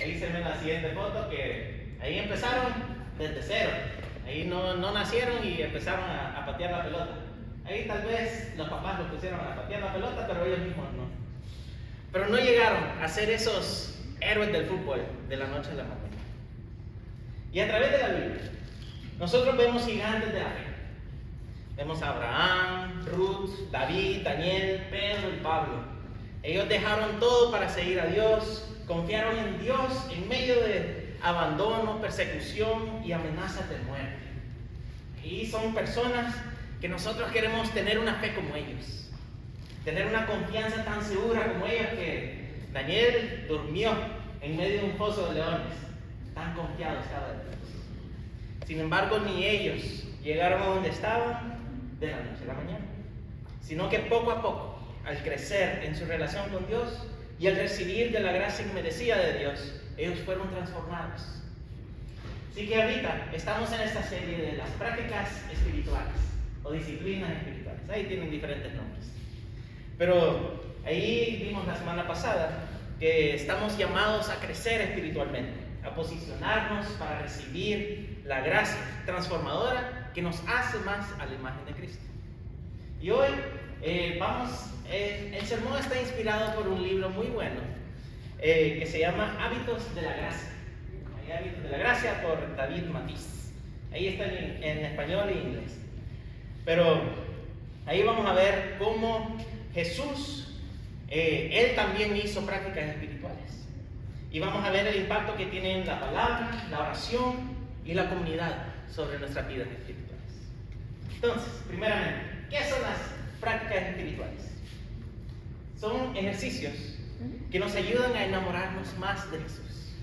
Ahí se ve en la siguiente foto que ahí empezaron desde cero. Ahí no nacieron y empezaron a patear la pelota. Ahí tal vez los papás los pusieron a patear la pelota, pero ellos mismos no. Pero no llegaron a ser esos héroes del fútbol de la noche a la mañana. Y a través de la Biblia, nosotros vemos gigantes de la fe. Vemos a Abraham, Ruth, David, Daniel, Pedro y Pablo. Ellos dejaron todo para seguir a Dios, confiaron en Dios en medio de abandono, persecución y amenazas de muerte. Y son personas que nosotros queremos tener una fe como ellos, tener una confianza tan segura como ellos, que Daniel durmió en medio de un foso de leones. Tan confiado estaba en Dios. Sin embargo, ni ellos llegaron a donde estaban de la noche a la mañana, sino que poco a poco, al crecer en su relación con Dios y al recibir de la gracia inmerecida de Dios, ellos fueron transformados. Así que ahorita estamos en esta serie de las prácticas espirituales o disciplinas espirituales. Ahí tienen diferentes nombres. Pero ahí vimos la semana pasada que estamos llamados a crecer espiritualmente, a posicionarnos para recibir la gracia transformadora que nos hace más a la imagen de Cristo. Y hoy el sermón está inspirado por un libro muy bueno que se llama Hábitos de la Gracia. Hábitos de la Gracia por David Matiz. Ahí está en español e inglés. Pero ahí vamos a ver cómo Jesús, él también hizo prácticas espirituales. Y vamos a ver el impacto que tienen la palabra, la oración y la comunidad sobre nuestras vidas espirituales. Entonces, primeramente, ¿qué son las prácticas espirituales? Son ejercicios que nos ayudan a enamorarnos más de Jesús.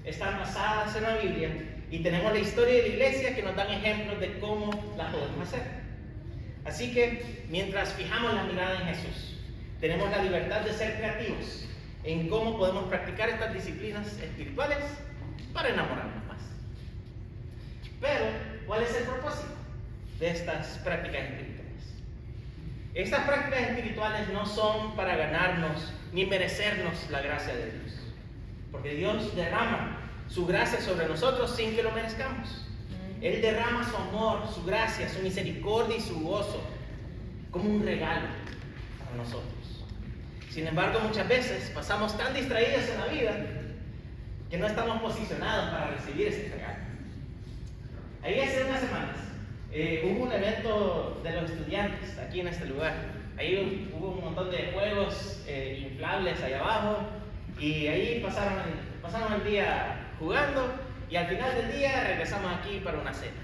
Están basadas en la Biblia y tenemos la historia de la iglesia que nos dan ejemplos de cómo las podemos hacer. Así que, mientras fijamos la mirada en Jesús, tenemos la libertad de ser creativos en cómo podemos practicar estas disciplinas espirituales para enamorarnos más. Pero, ¿cuál es el propósito de estas prácticas espirituales? Estas prácticas espirituales no son para ganarnos ni merecernos la gracia de Dios, porque Dios derrama su gracia sobre nosotros sin que lo merezcamos. Él derrama su amor, su gracia, su misericordia y su gozo como un regalo para nosotros. Sin embargo, muchas veces pasamos tan distraídos en la vida que no estamos posicionados para recibir ese regalo. Ahí hace unas semanas hubo un evento de los estudiantes aquí en este lugar. Ahí hubo un montón de juegos inflables allá abajo y ahí pasaron el día jugando y al final del día regresamos aquí para una cena.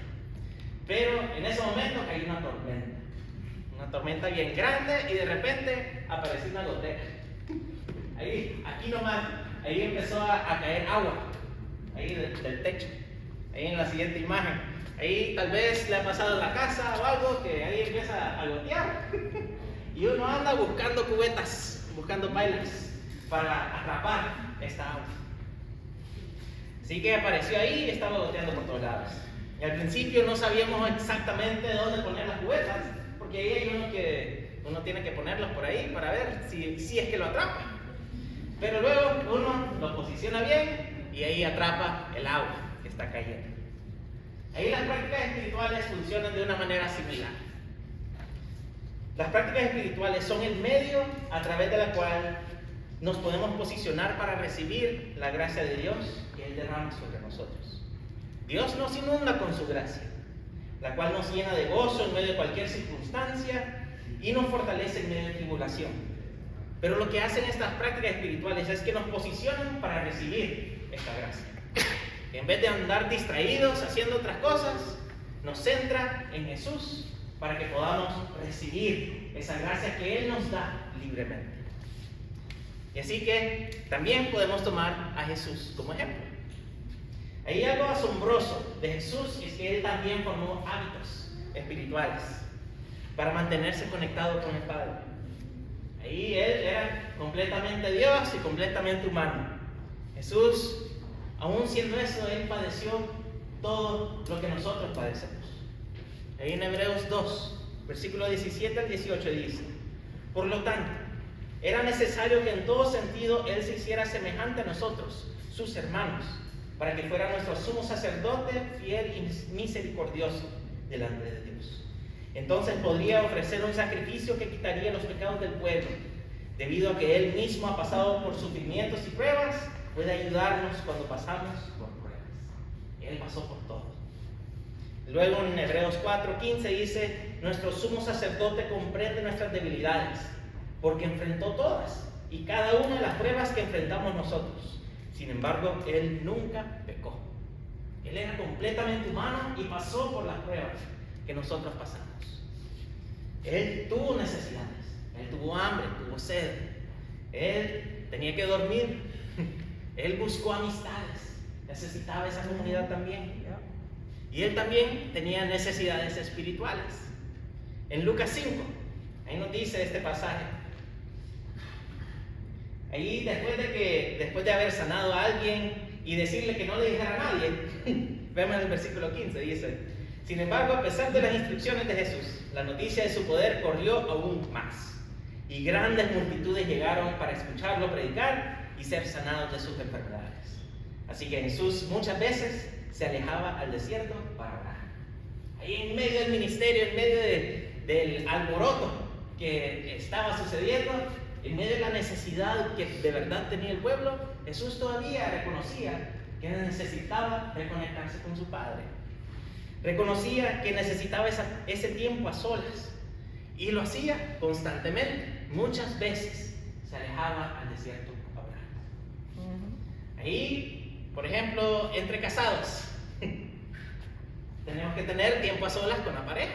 Pero en ese momento cayó una tormenta bien grande y de repente apareció una gotera. Aquí nomás, ahí empezó a caer agua, ahí del techo, ahí en la siguiente imagen. Ahí tal vez le ha pasado a la casa o algo que ahí empieza a gotear. Y uno anda buscando cubetas, buscando pailas para atrapar esta agua. Así que apareció ahí y estaba goteando por todos lados. Y al principio no sabíamos exactamente dónde poner las cubetas, porque ahí hay uno tiene que ponerlas por ahí para ver si es que lo atrapa. Pero luego uno lo posiciona bien y ahí atrapa el agua que está cayendo. Ahí las prácticas espirituales funcionan de una manera similar. Las prácticas espirituales son el medio a través de la cual nos podemos posicionar para recibir la gracia de Dios que Él derrama sobre nosotros. Dios nos inunda con su gracia, la cual nos llena de gozo en medio de cualquier circunstancia y nos fortalece en medio de tribulación. Pero lo que hacen estas prácticas espirituales es que nos posicionan para recibir esta gracia. En vez de andar distraídos haciendo otras cosas, nos centra en Jesús para que podamos recibir esa gracia que Él nos da libremente. Y así que también podemos tomar a Jesús como ejemplo. Hay algo asombroso de Jesús, es que Él también formó hábitos espirituales para mantenerse conectado con el Padre. Ahí Él era completamente Dios y completamente humano. Jesús, aún siendo eso, Él padeció todo lo que nosotros padecemos. Ahí en Hebreos 2, versículo 17 al 18 dice: por lo tanto, Era necesario que en todo sentido Él se hiciera semejante a nosotros, sus hermanos, para que fuera nuestro sumo sacerdote fiel y misericordioso delante de Dios. Entonces podría ofrecer un sacrificio que quitaría los pecados del pueblo. Debido a que Él mismo ha pasado por sufrimientos y pruebas, puede ayudarnos cuando pasamos por pruebas. Él pasó por todo. Luego en Hebreos 4:15 dice: nuestro sumo sacerdote comprende nuestras debilidades, porque enfrentó todas y cada una de las pruebas que enfrentamos nosotros. Sin embargo, Él nunca pecó. Él era completamente humano y pasó por las pruebas que nosotros pasamos. Él tuvo necesidades, Él tuvo hambre, tuvo sed, Él tenía que dormir, Él buscó amistades, necesitaba esa comunidad también. Y Él también tenía necesidades espirituales. En Lucas 5, ahí nos dice este pasaje. Ahí después de haber sanado a alguien y decirle que no le dijera a nadie, vemos en el versículo 15, dice: sin embargo, a pesar de las instrucciones de Jesús, la noticia de su poder corrió aún más, y grandes multitudes llegaron para escucharlo predicar y ser sanados de sus enfermedades. Así que Jesús muchas veces se alejaba al desierto para orar. Ahí en medio del ministerio, en medio del alboroto que estaba sucediendo, en medio de la necesidad que de verdad tenía el pueblo, Jesús todavía reconocía que necesitaba reconectarse con su Padre. Reconocía que necesitaba ese tiempo a solas, y lo hacía constantemente. Muchas veces se alejaba al desierto a orar. Ahí, por ejemplo, entre casados, tenemos que tener tiempo a solas con la pareja.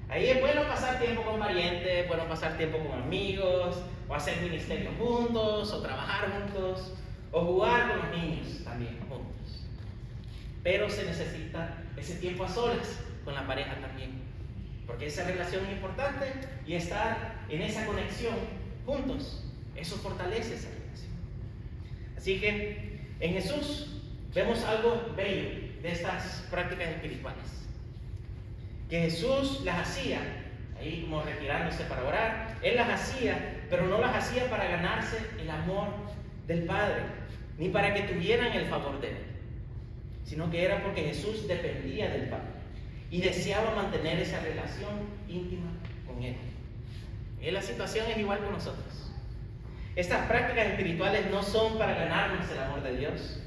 Ahí es bueno pasar tiempo con parientes, bueno pasar tiempo con amigos, o hacer ministerio juntos, o trabajar juntos, o jugar con los niños también juntos. Pero se necesita ese tiempo a solas con la pareja también, porque esa relación es importante, y estar en esa conexión juntos, eso fortalece esa relación. Así que en Jesús vemos algo bello de estas prácticas espirituales, que Jesús las hacía, ahí como retirándose para orar. Él las hacía, pero no las hacía para ganarse el amor del Padre, ni para que tuvieran el favor de Él, sino que era porque Jesús dependía del Padre y deseaba mantener esa relación íntima con Él. Y la situación es igual con nosotros. Estas prácticas espirituales no son para ganarnos el amor de Dios,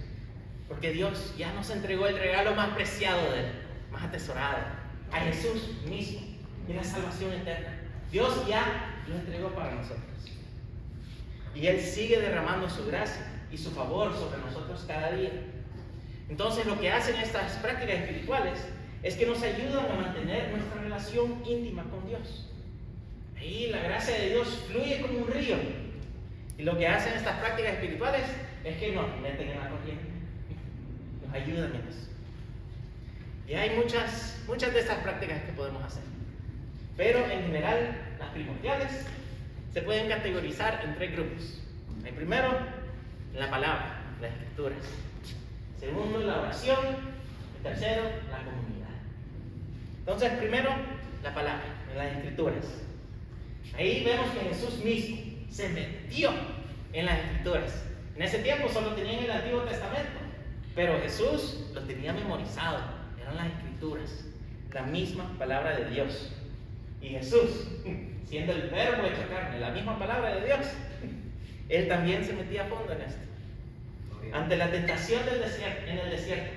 porque Dios ya nos entregó el regalo más preciado de Él, más atesorado, a Jesús mismo, y la salvación eterna. Dios ya lo entregó para nosotros. Y Él sigue derramando su gracia y su favor sobre nosotros cada día. Entonces, lo que hacen estas prácticas espirituales es que nos ayudan a mantener nuestra relación íntima con Dios. Ahí la gracia de Dios fluye como un río. Y lo que hacen estas prácticas espirituales es que nos meten en la corriente, nos ayudan en eso. Y hay muchas de estas prácticas que podemos hacer. Pero en general, las primordiales se pueden categorizar en 3 grupos. El primero, la palabra, las escrituras. Segundo, la oración. El tercero, la comunidad. Entonces, primero, la palabra, en las escrituras. Ahí vemos que Jesús mismo se metió en las escrituras. En ese tiempo solo tenían el Antiguo Testamento, pero Jesús lo tenía memorizado. Eran las escrituras, la misma palabra de Dios. Y Jesús, siendo el verbo hecho carne, la misma palabra de Dios, Él también se metía a fondo en esto. Ante la tentación en el desierto,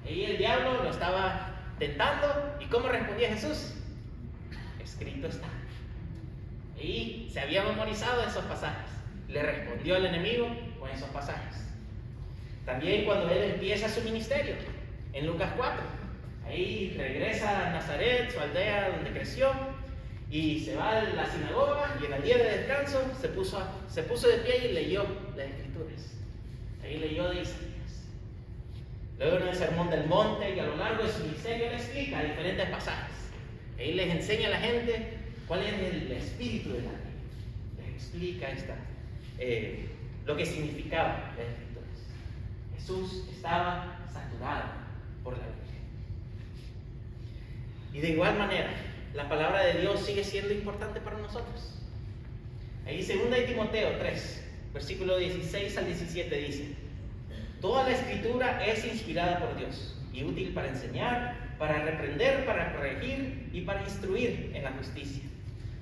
ahí el diablo lo estaba tentando. ¿Y cómo respondía Jesús? Escrito está. Y se había memorizado esos pasajes. Le respondió al enemigo con esos pasajes. También cuando Él empieza su ministerio, en Lucas 4, ahí regresa a Nazaret, su aldea donde creció, y se va a la sinagoga, y en el día de descanso se puso de pie y leyó las escrituras. Ahí leyó de Isaías. Luego en el Sermón del Monte y a lo largo de su ministerio Él explica diferentes pasajes. Ahí les enseña a la gente cuál es el espíritu de la ley. Les explica lo que significaba las escrituras. Jesús estaba saturado por la ley. Y de igual manera, la palabra de Dios sigue siendo importante para nosotros. Ahí 2 Timoteo 3, versículo 16 al 17 dice: toda la escritura es inspirada por Dios y útil para enseñar, para reprender, para corregir y para instruir en la justicia,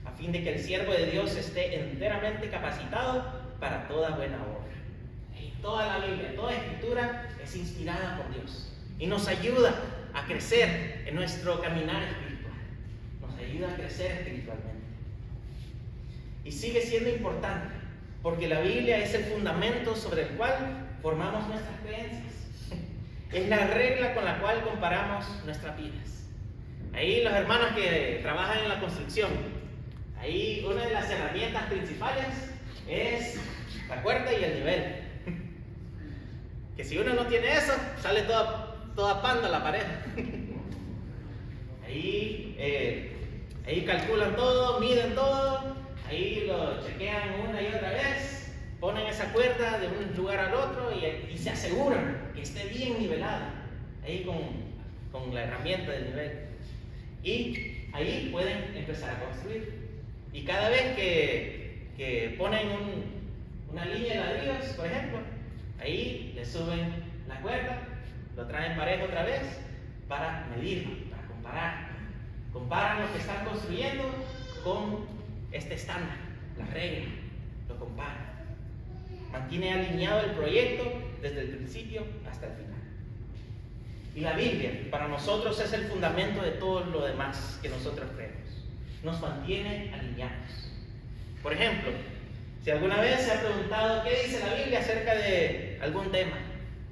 a fin de que el siervo de Dios esté enteramente capacitado para toda buena obra. Y toda la Biblia, toda escritura es inspirada por Dios y nos ayuda a crecer en nuestro caminar espiritual, nos ayuda a crecer espiritualmente. Y sigue siendo importante, porque la Biblia es el fundamento sobre el cual formamos nuestras creencias. Es la regla con la cual comparamos nuestras vidas. Ahí los hermanos que trabajan en la construcción, ahí una de las herramientas principales es la cuerda y el nivel. Que si uno no tiene eso, sale toda panda la pared. Ahí calculan todo, miden todo, ahí lo chequean una y otra vez, ponen esa cuerda de un lugar al otro y se aseguran que esté bien nivelada, ahí con la herramienta del nivel. Y ahí pueden empezar a construir. Y cada vez que ponen una línea de ladrillos, por ejemplo, ahí le suben la cuerda, lo traen parejo otra vez para medirlo, para comparar. Comparan lo que están construyendo con este estándar, la regla, lo comparan. Mantiene alineado el proyecto desde el principio hasta el final. Y la Biblia para nosotros es el fundamento de todo lo demás que nosotros creemos. Nos mantiene alineados. Por ejemplo, si alguna vez se ha preguntado qué dice la Biblia acerca de algún tema,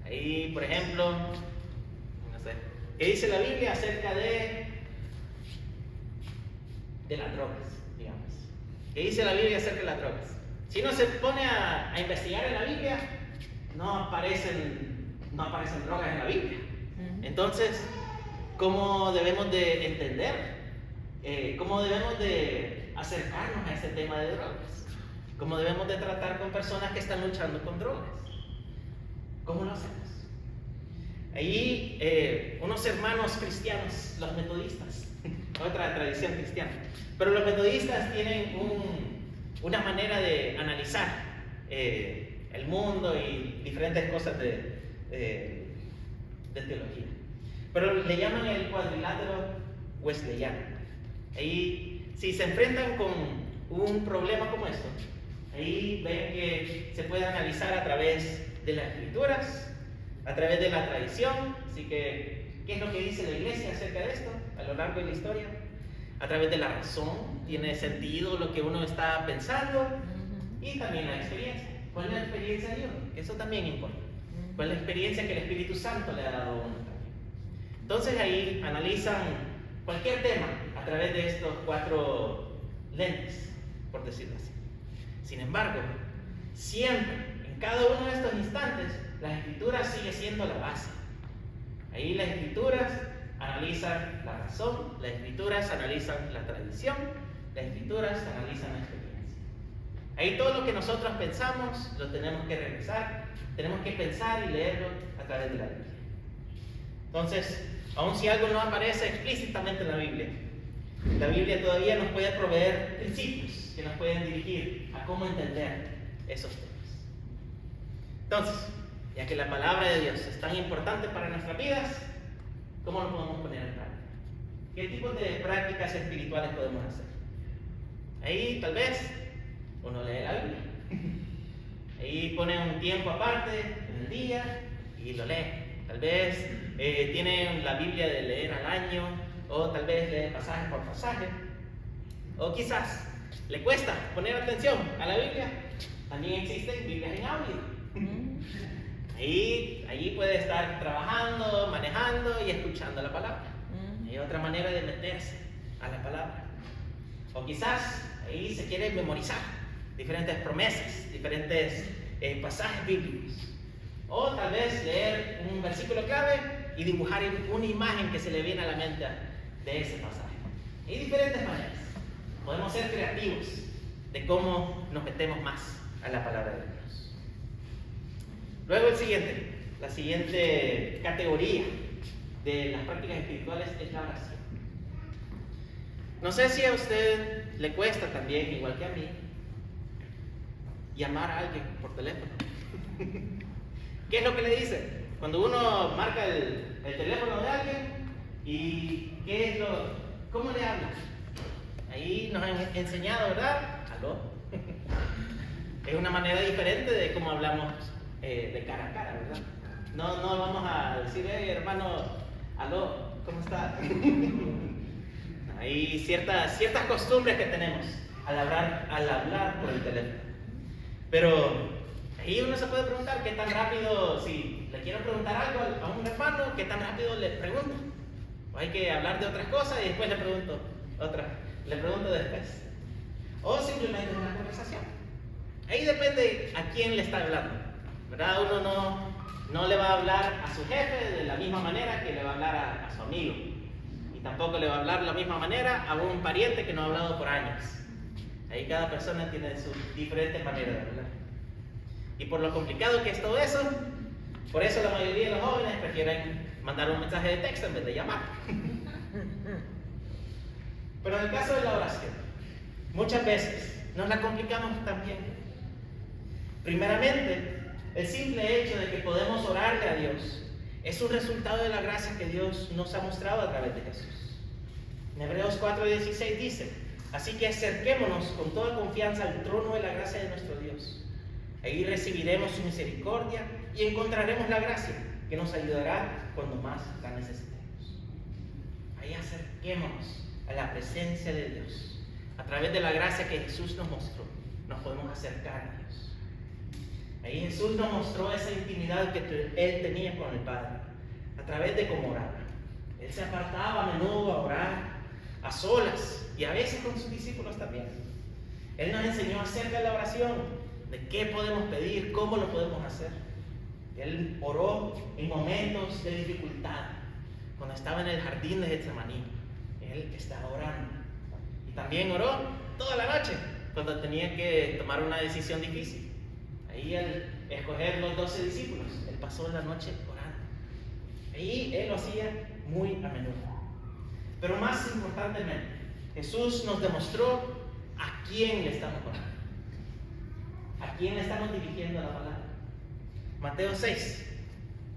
ahí por ejemplo, no sé, ¿qué dice la Biblia acerca de las drogas, digamos? ¿Qué dice la Biblia acerca de las drogas? Si uno se pone a investigar en la Biblia, no aparecen drogas en la Biblia. Entonces, ¿cómo debemos de entender? ¿Cómo debemos de acercarnos a ese tema de drogas? ¿Cómo debemos de tratar con personas que están luchando con drogas? ¿Cómo lo hacemos? Ahí unos hermanos cristianos, los metodistas, otra tradición cristiana, pero los metodistas tienen una manera de analizar el mundo y diferentes cosas de teología, pero le llaman el cuadrilátero wesleyano. Ahí, si se enfrentan con un problema como esto, ahí ven que se puede analizar a través de las escrituras, a través de la tradición, así que ¿qué es lo que dice la iglesia acerca de esto a lo largo de la historia? A través de la razón, tiene sentido lo que uno está pensando, y también la experiencia. ¿Cuál es la experiencia de Dios? Eso también importa. ¿Cuál es la experiencia que el Espíritu Santo le ha dado a uno también? Entonces ahí analizan cualquier tema a través de estos 4 lentes, por decirlo así. Sin embargo, siempre, en cada uno de estos instantes, la escritura sigue siendo la base. Ahí las escrituras analizan la razón, las escrituras analizan la tradición, las escrituras analizan la experiencia. Ahí todo lo que nosotros pensamos lo tenemos que revisar, tenemos que pensar y leerlo a través de la Biblia. Entonces, aun si algo no aparece explícitamente en la Biblia todavía nos puede proveer principios que nos pueden dirigir a cómo entender esos temas. Entonces, ya que la palabra de Dios es tan importante para nuestras vidas, ¿cómo lo podemos poner en práctica? ¿Qué tipo de prácticas espirituales podemos hacer? Ahí tal vez uno lee la Biblia. Ahí pone un tiempo aparte en el día y lo lee. Tal vez tiene la Biblia de leer al año, o tal vez lee pasaje por pasaje. O quizás le cuesta poner atención a la Biblia. También existen Biblias en audio. Ahí puede estar trabajando, manejando y escuchando la palabra. Hay otra manera de meterse a la palabra. O quizás ahí se quiere memorizar diferentes promesas, diferentes pasajes bíblicos. O tal vez leer un versículo clave y dibujar una imagen que se le viene a la mente de ese pasaje. Hay diferentes maneras. Podemos ser creativos de cómo nos metemos más a la palabra de Dios. Luego la siguiente categoría de las prácticas espirituales es la oración. No sé si a usted le cuesta también, igual que a mí, llamar a alguien por teléfono. ¿Qué es lo que le dice? Cuando uno marca el teléfono de alguien, ¿y cómo le habla? Ahí nos han enseñado, ¿verdad? ¿Aló? Es una manera diferente de cómo hablamos de cara a cara, ¿verdad? No vamos a decir, hermano, aló, ¿cómo está? Hay ciertas costumbres que tenemos al hablar por el teléfono. Pero ahí uno se puede preguntar qué tan rápido, si le quiero preguntar algo a un hermano, qué tan rápido le pregunto. O hay que hablar de otras cosas y después le pregunto después. O simplemente una conversación. Ahí depende a quién le está hablando, ¿verdad? Uno no le va a hablar a su jefe de la misma manera que le va a hablar a su amigo. Y tampoco le va a hablar de la misma manera a un pariente que no ha hablado por años. Ahí cada persona tiene sus diferentes maneras de hablar. Y por lo complicado que es todo eso, por eso la mayoría de los jóvenes prefieren mandar un mensaje de texto en vez de llamar. Pero en el caso de la oración, muchas veces nos la complicamos también. Primeramente, el simple hecho de que podemos orarle a Dios es un resultado de la gracia que Dios nos ha mostrado a través de Jesús. En Hebreos 4:16 dice: así que acerquémonos con toda confianza al trono de la gracia de nuestro Dios. Ahí recibiremos su misericordia y encontraremos la gracia que nos ayudará cuando más la necesitemos. Ahí acerquémonos a la presencia de Dios. A través de la gracia que Jesús nos mostró, nos podemos acercar a Dios. Ahí Jesús nos mostró esa intimidad que Él tenía con el Padre, a través de cómo oraba. Él se apartaba a menudo a orar, a solas, y a veces con sus discípulos también. Él nos enseñó acerca de la oración, de qué podemos pedir, cómo lo podemos hacer. Él oró en momentos de dificultad, cuando estaba en el jardín de Getsemaní. Él estaba orando. Y también oró toda la noche, cuando tenía que tomar una decisión difícil. Ahí al escoger los 12 discípulos, Él pasó la noche orando. Ahí Él lo hacía muy a menudo. Pero más importantemente, Jesús nos demostró a quién le estamos orando. ¿A quién le estamos dirigiendo la palabra? Mateo 6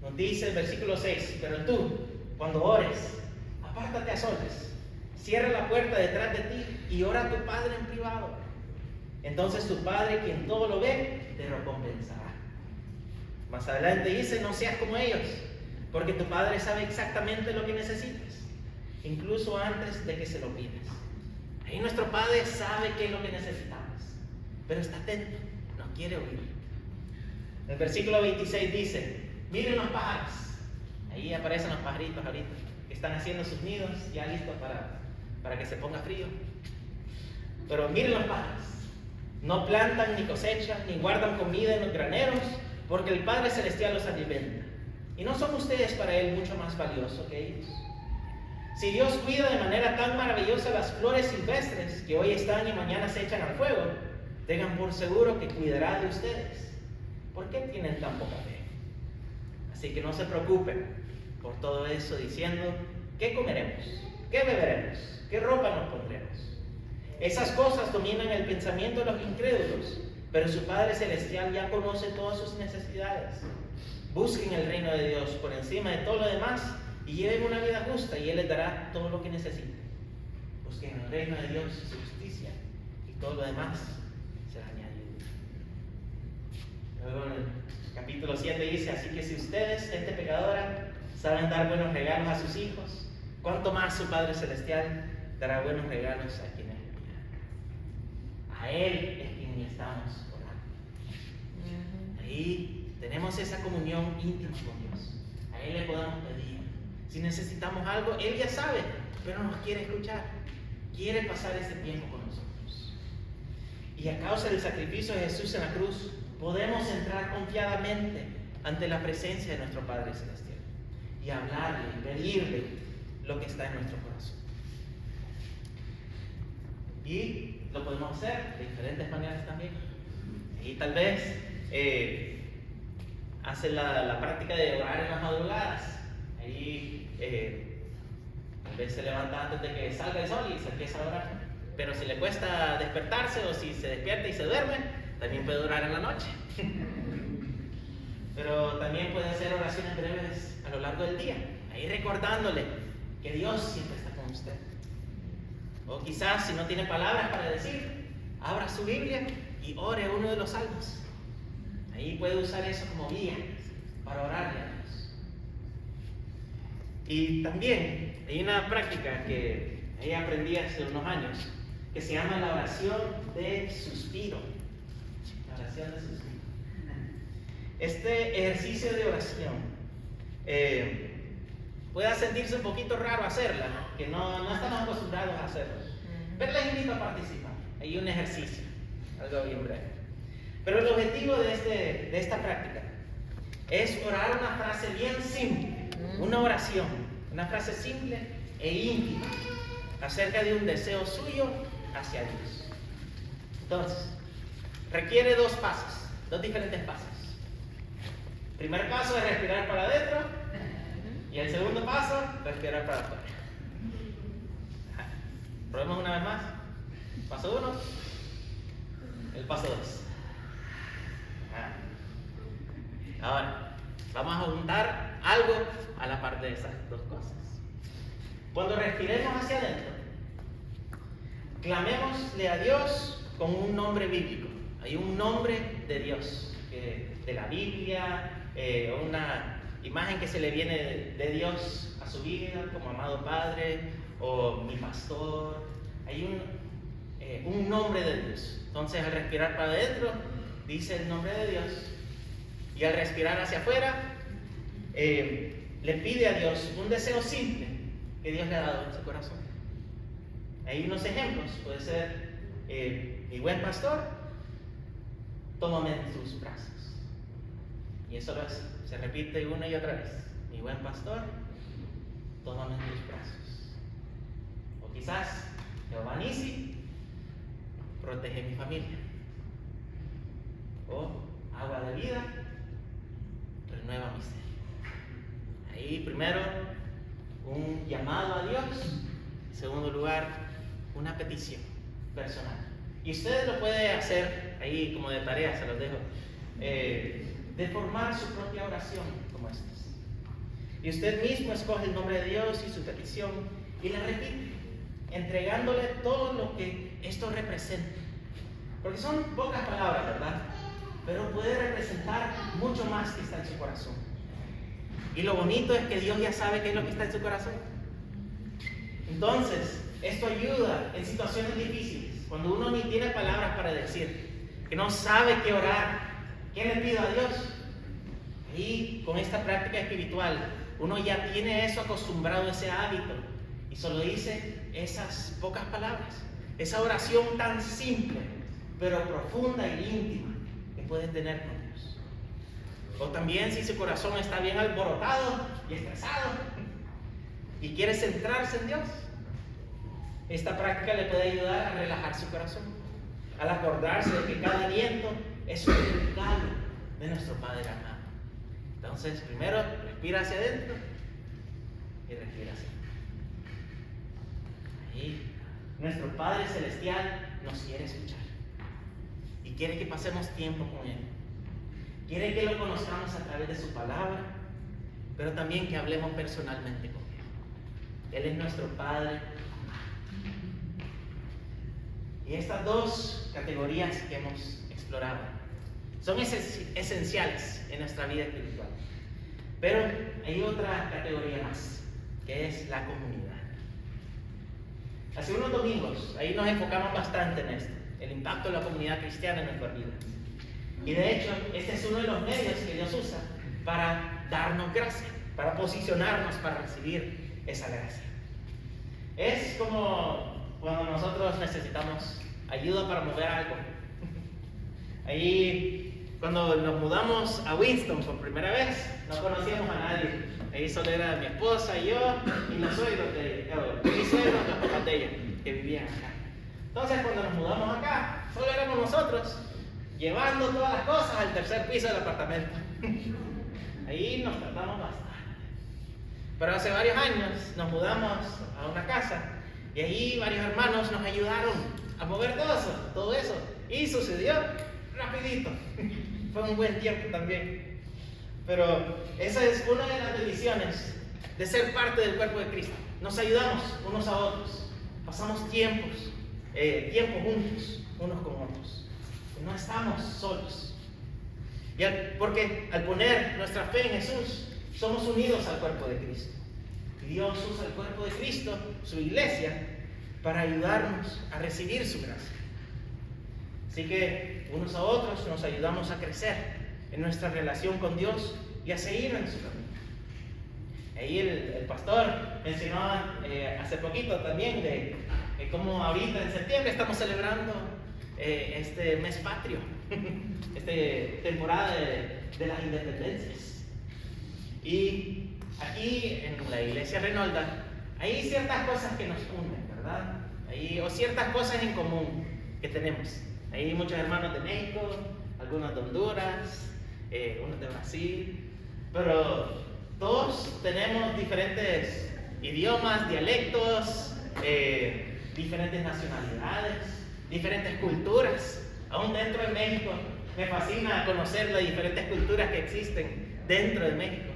nos dice el versículo 6: pero tú, cuando ores, apártate a solas, cierra la puerta detrás de ti y ora a tu Padre en privado. Entonces tu Padre, quien todo lo ve, te recompensará. Más adelante dice: no seas como ellos, porque tu Padre sabe exactamente lo que necesitas, incluso antes de que se lo pidas. Ahí nuestro Padre sabe qué es lo que necesitamos, pero está atento, nos quiere oír. El versículo 26 dice: miren los pájaros. Ahí aparecen los pajaritos ahorita, que están haciendo sus nidos, ya listos para que se ponga frío. Pero miren los pájaros. No plantan, ni cosechan, ni guardan comida en los graneros, porque el Padre Celestial los alimenta. ¿Y no son ustedes para Él mucho más valiosos que ellos? Si Dios cuida de manera tan maravillosa las flores silvestres que hoy están y mañana se echan al fuego, tengan por seguro que cuidará de ustedes. ¿Por qué tienen tan poca fe? Así que no se preocupen por todo eso diciendo: ¿qué comeremos? ¿Qué beberemos? ¿Qué ropa nos pondremos? Esas cosas dominan el pensamiento de los incrédulos, pero su Padre Celestial ya conoce todas sus necesidades. Busquen el reino de Dios por encima de todo lo demás y lleven una vida justa, y Él les dará todo lo que necesiten. Busquen el reino de Dios y su justicia, y todo lo demás será añadido. Luego en el capítulo 7 dice: así que si ustedes, gente pecadora, saben dar buenos regalos a sus hijos, ¿cuánto más su Padre Celestial dará buenos regalos a quienes le pidan? A Él es quien estamos orando. Ahí tenemos esa comunión íntima con Dios. A Él le podemos pedir. Si necesitamos algo, Él ya sabe, pero nos quiere escuchar. Quiere pasar ese tiempo con nosotros. Y a causa del sacrificio de Jesús en la cruz, podemos entrar confiadamente ante la presencia de nuestro Padre Celestial y hablarle, pedirle lo que está en nuestro corazón. Y lo podemos hacer de diferentes maneras también. Y tal vez hace la práctica de orar en las madrugadas. Ahí tal vez se levanta antes de que salga el sol y se empieza a orar. Pero si le cuesta despertarse, o si se despierta y se duerme, también puede orar en la noche. Pero también puede hacer oraciones breves a lo largo del día, ahí recordándole que Dios siempre está con usted. O quizás si no tiene palabras para decir, abra su Biblia y ore uno de los salmos. Ahí puede usar eso como guía para orarle a Dios. Y también hay una práctica que aprendí hace unos años que se llama la oración de suspiro. La oración de suspiro. Este ejercicio de oración puede sentirse un poquito raro hacerla, que no estamos acostumbrados a hacerlo. Pero les invito a participar. Hay un ejercicio, algo bien breve. Pero el objetivo de esta práctica es orar una frase bien simple, una oración, una frase simple e íntima acerca de un deseo suyo hacia Dios. Entonces, requiere dos pasos, dos diferentes pasos. El primer paso es respirar para adentro y el segundo paso, respirar para afuera. Probemos una vez más. Paso 1, el paso 2. Ahora, vamos a juntar algo a la par de esas dos cosas. Cuando respiremos hacia adentro, clamémosle a Dios con un nombre bíblico. Hay un nombre de Dios, de la Biblia, una imagen que se le viene de Dios a su vida, como amado Padre o mi pastor. Hay un nombre de Dios. Entonces, al respirar para adentro, dice el nombre de Dios. Y al respirar hacia afuera, le pide a Dios un deseo simple que Dios le ha dado en su corazón. Hay unos ejemplos. Puede ser, mi buen pastor, tómame en tus brazos. Y eso se repite una y otra vez. Mi buen pastor, tómame en tus brazos. O quizás, Jehová Nisi, protege mi familia. O agua de vida, renueva mi ser. Ahí primero un llamado a Dios. En segundo lugar, una petición personal. Y usted lo puede hacer ahí como de tarea, se los dejo. De formar su propia oración como estas. Y usted mismo escoge el nombre de Dios y su petición y la repite, entregándole todo lo que esto representa. Porque son pocas palabras, ¿verdad? Pero puede representar mucho más que está en su corazón. Y lo bonito es que Dios ya sabe qué es lo que está en su corazón. Entonces, esto ayuda en situaciones difíciles, cuando uno ni tiene palabras para decir, que no sabe qué orar, qué le pido a Dios. Y con esta práctica espiritual, uno ya tiene eso acostumbrado, ese hábito, y solo dice esas pocas palabras, esa oración tan simple, pero profunda y íntima que pueden tener con Dios. O también si su corazón está bien alborotado y estresado y quiere centrarse en Dios, esta práctica le puede ayudar a relajar su corazón, al acordarse de que cada aliento es un regalo de nuestro Padre amado. Entonces, primero respira hacia adentro y respira hacia afuera. Ahí, nuestro Padre Celestial nos quiere escuchar y quiere que pasemos tiempo con Él. Quiere que lo conozcamos a través de su palabra, pero también que hablemos personalmente con Él. Él es nuestro Padre. Y estas dos categorías que hemos explorado son esenciales en nuestra vida espiritual. Pero hay otra categoría más, que es la comunidad. Hace unos domingos, ahí nos enfocamos bastante en esto, el impacto de la comunidad cristiana en nuestra vida. Y de hecho, este es uno de los medios que Dios usa para darnos gracia, para posicionarnos para recibir esa gracia. Es como cuando nosotros necesitamos ayuda para mover algo. Ahí, cuando nos mudamos a Winston por primera vez, no conocíamos a nadie. Ahí solo era mi esposa y yo y los suegros mis suegros, los papás de ella, que vivían acá. Entonces, cuando nos mudamos acá, solo éramos nosotros, llevando todas las cosas al tercer piso del apartamento. Ahí nos tratamos bastante. Pero hace varios años nos mudamos a una casa y ahí varios hermanos nos ayudaron a mover todo eso. Y sucedió rapidito. Fue un buen tiempo también. Pero esa es una de las bendiciones de ser parte del cuerpo de Cristo. Nos ayudamos unos a otros. Pasamos tiempo juntos, unos con otros. Y no estamos solos. Porque al poner nuestra fe en Jesús, somos unidos al cuerpo de Cristo. Y Dios usa el cuerpo de Cristo, su iglesia, para ayudarnos a recibir su gracia. Así que unos a otros nos ayudamos a crecer en nuestra relación con Dios y a seguir en su camino. Ahí el pastor mencionaba hace poquito también de cómo ahorita en septiembre estamos celebrando este mes patrio, esta temporada de las independencias. Y aquí en la iglesia Renolda hay ciertas cosas que nos unen, ¿verdad? O ciertas cosas en común que tenemos. Hay muchos hermanos de México, algunos de Honduras, unos de Brasil, pero todos tenemos diferentes idiomas, dialectos, diferentes nacionalidades, diferentes culturas. Aún dentro de México me fascina conocer las diferentes culturas que existen dentro de México.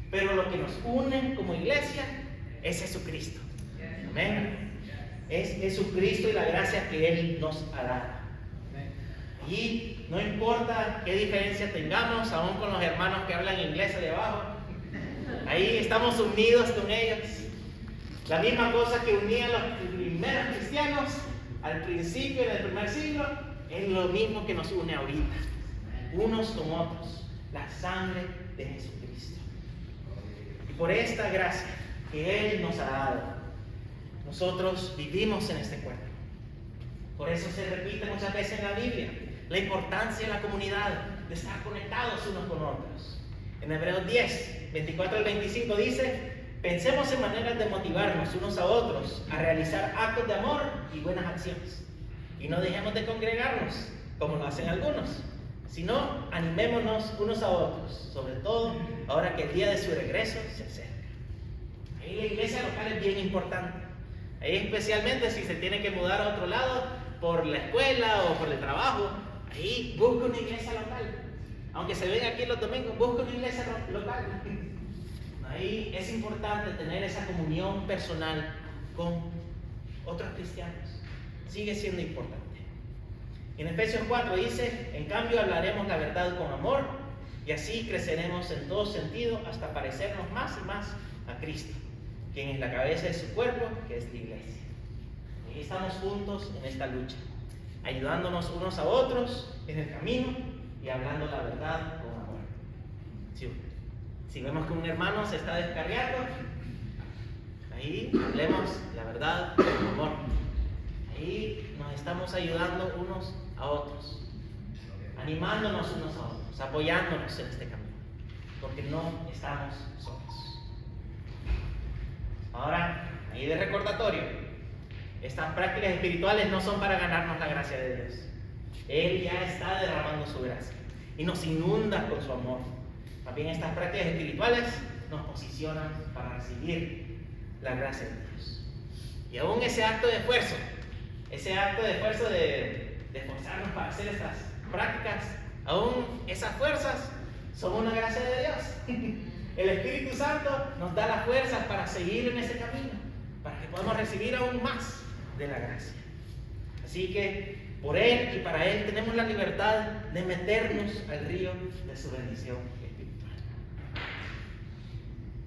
Pero lo que nos une como iglesia es Jesucristo. Amén. Es Jesucristo y la gracia que Él nos ha dado. Y no importa qué diferencia tengamos, aún con los hermanos que hablan inglés de abajo, ahí estamos unidos con ellos. La misma cosa que unía a los primeros cristianos al principio del primer siglo, es lo mismo que nos une ahorita, unos con otros, la sangre de Jesucristo. Y por esta gracia que Él nos ha dado, nosotros vivimos en este cuerpo. Por eso se repite muchas veces en la Biblia la importancia de la comunidad, de estar conectados unos con otros. En Hebreos 10, 24 al 25 dice: pensemos en maneras de motivarnos unos a otros a realizar actos de amor y buenas acciones. Y no dejemos de congregarnos, como lo hacen algunos, sino animémonos unos a otros, sobre todo ahora que el día de su regreso se acerca. Ahí la iglesia local es bien importante. Ahí especialmente si se tiene que mudar a otro lado por la escuela o por el trabajo, ahí busca una iglesia local. Aunque se ven aquí los domingos, busca una iglesia local. Ahí es importante tener esa comunión personal con otros cristianos. Sigue siendo importante. En Efesios 4 dice: en cambio hablaremos la verdad con amor, y así creceremos en todo sentido hasta parecernos más y más a Cristo, quien es la cabeza de su cuerpo, que es la iglesia. Y estamos juntos en esta lucha, ayudándonos unos a otros en el camino y hablando la verdad con amor. Si vemos que un hermano se está descarriando, ahí hablemos la verdad con amor. Ahí nos estamos ayudando unos a otros, animándonos unos a otros, apoyándonos en este camino, porque no estamos solos. Ahora, ahí de recordatorio, estas prácticas espirituales no son para ganarnos la gracia de Dios. Él ya está derramando su gracia y nos inunda con su amor. También estas prácticas espirituales nos posicionan para recibir la gracia de Dios. Y aún ese acto de esfuerzo de esforzarnos para hacer estas prácticas, aún esas fuerzas son una gracia de Dios. El Espíritu Santo nos da las fuerzas para seguir en ese camino, para que podamos recibir aún más de la gracia. Así que por Él y para Él tenemos la libertad de meternos al río de su bendición espiritual.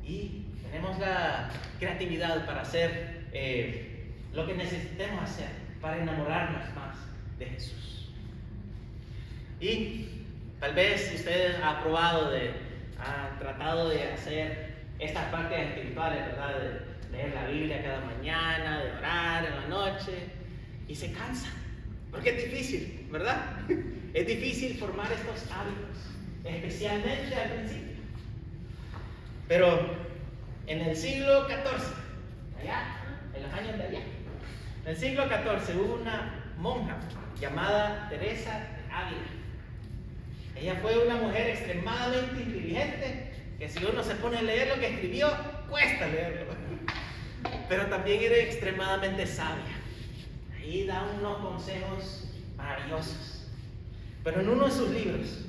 Y tenemos la creatividad para hacer lo que necesitemos hacer para enamorarnos más de Jesús. Y tal vez si usted ha tratado de hacer estas prácticas espirituales, ¿verdad? De leer la Biblia cada mañana, de orar en la noche, y se cansa, porque es difícil, ¿verdad? Es difícil formar estos hábitos, especialmente al principio. Pero en el siglo XIV, allá, en los años de allá, en el siglo XIV hubo una monja llamada Teresa de Ávila. Ella fue una mujer extremadamente inteligente, que si uno se pone a leer lo que escribió, cuesta leerlo. Pero también era extremadamente sabia. Ahí da unos consejos maravillosos. pero en uno de sus libros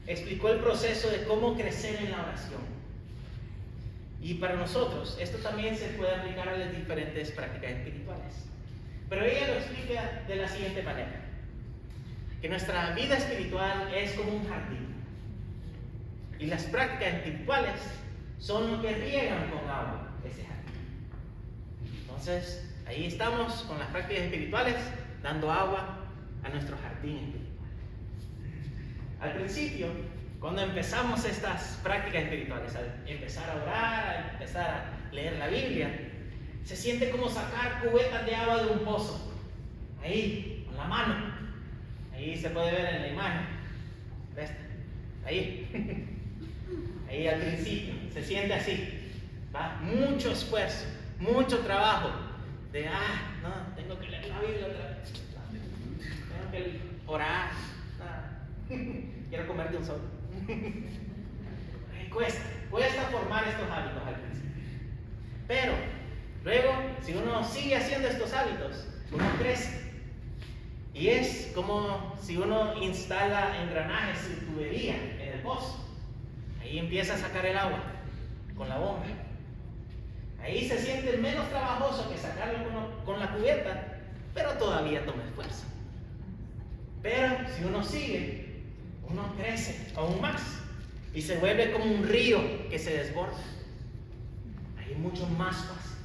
explicó el proceso de cómo crecer en la oración. Y para nosotros, esto también se puede aplicar a las diferentes prácticas espirituales. Pero ella lo explica de la siguiente manera: que nuestra vida espiritual es como un jardín. Y las prácticas espirituales son lo que riegan con agua ese jardín. Entonces, ahí estamos con las prácticas espirituales, dando agua a nuestro jardín espiritual. Al principio, cuando empezamos estas prácticas espirituales, al empezar a orar, al empezar a leer la Biblia, se siente como sacar cubetas de agua de un pozo. Ahí, con la mano. Ahí se puede ver en la imagen. Ahí. Ahí al principio se siente así, ¿va? Mucho esfuerzo, mucho trabajo de, no, tengo que leer la Biblia otra vez, tengo que orar, quiero comer de un solo. Cuesta formar estos hábitos al principio, pero luego, si uno sigue haciendo estos hábitos, uno crece. Y es como si uno instala engranajes y tubería en el pozo. Ahí empieza a sacar el agua con la bomba. Ahí se siente menos trabajoso que sacarlo con la cubeta, pero todavía toma esfuerzo. Pero si uno sigue, uno crece aún más y se vuelve como un río que se desborda. Ahí mucho más fácil.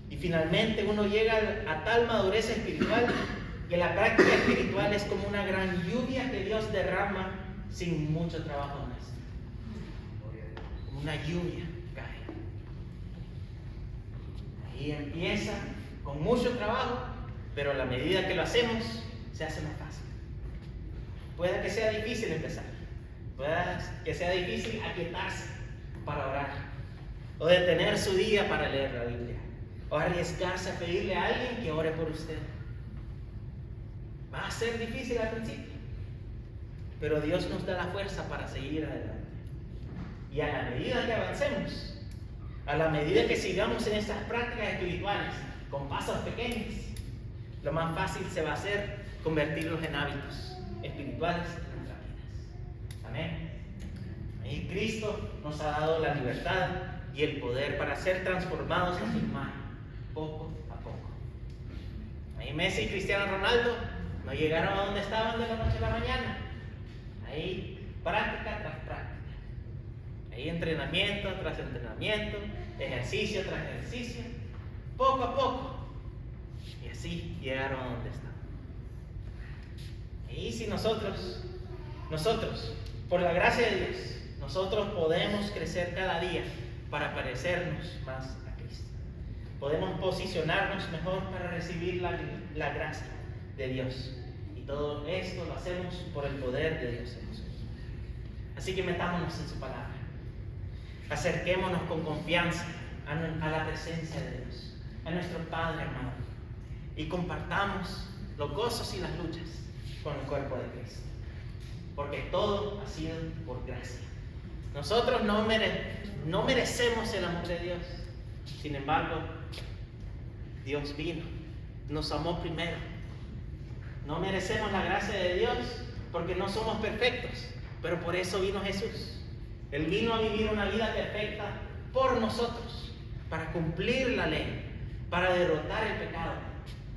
Y finalmente uno llega a tal madurez espiritual que la práctica espiritual es como una gran lluvia que Dios derrama sin mucho trabajo nuestro. Como una lluvia cae. Ahí empieza con mucho trabajo, pero a la medida que lo hacemos, se hace más fácil. Puede que sea difícil empezar, puede que sea difícil aquietarse para orar, o detener su día para leer la Biblia, o arriesgarse a pedirle a alguien que ore por usted. Va a ser difícil al principio, pero Dios nos da la fuerza para seguir adelante. Y a la medida que avancemos, a la medida que sigamos en estas prácticas espirituales con pasos pequeños, lo más fácil se va a hacer convertirlos en hábitos espirituales en nuestras vidas. Amén. Ahí Cristo nos ha dado la libertad y el poder para ser transformados a su imagen, poco a poco. Ahí Messi y Cristiano Ronaldo no llegaron a donde estaban de la noche a la mañana. Ahí práctica tras práctica. Ahí entrenamiento tras entrenamiento, ejercicio tras ejercicio, poco a poco. Y así llegaron a donde estaban. Y si nosotros, por la gracia de Dios, nosotros podemos crecer cada día para parecernos más a Cristo. Podemos posicionarnos mejor para recibir la gracia de Dios. Y todo esto lo hacemos por el poder de Dios en nosotros. Así que metámonos en su palabra. Acerquémonos con confianza a la presencia de Dios, a nuestro Padre amado, y compartamos los gozos y las luchas con el cuerpo de Cristo, porque todo ha sido por gracia. Nosotros no merecemos el amor de Dios, sin embargo, Dios vino, nos amó primero. No merecemos la gracia de Dios porque no somos perfectos, pero por eso vino Jesús. Él vino a vivir una vida perfecta por nosotros, para cumplir la ley, para derrotar el pecado,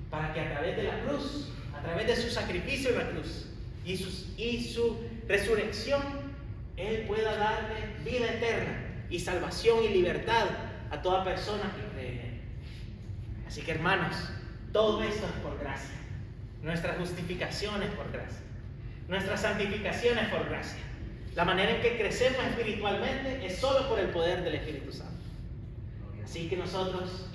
para que a través de la cruz, a través de su sacrificio en la cruz y su resurrección, Él pueda darle vida eterna y salvación y libertad a toda persona que cree en Él. Así que hermanos, todo esto es por gracia. Nuestra justificación es por gracia. Nuestra santificación es por gracia. La manera en que crecemos espiritualmente es solo por el poder del Espíritu Santo. Así que nosotros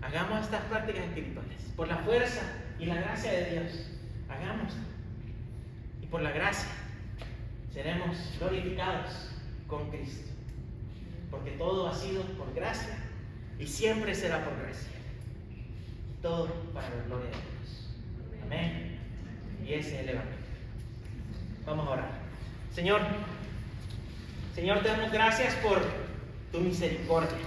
hagamos estas prácticas espirituales por la fuerza y la gracia de Dios. Hagámoslo. Y por la gracia seremos glorificados con Cristo. Porque todo ha sido por gracia y siempre será por gracia. Todo para la gloria de Dios. Amén. Y ese es el Evangelio. Vamos a orar. Señor, te damos gracias por tu misericordia.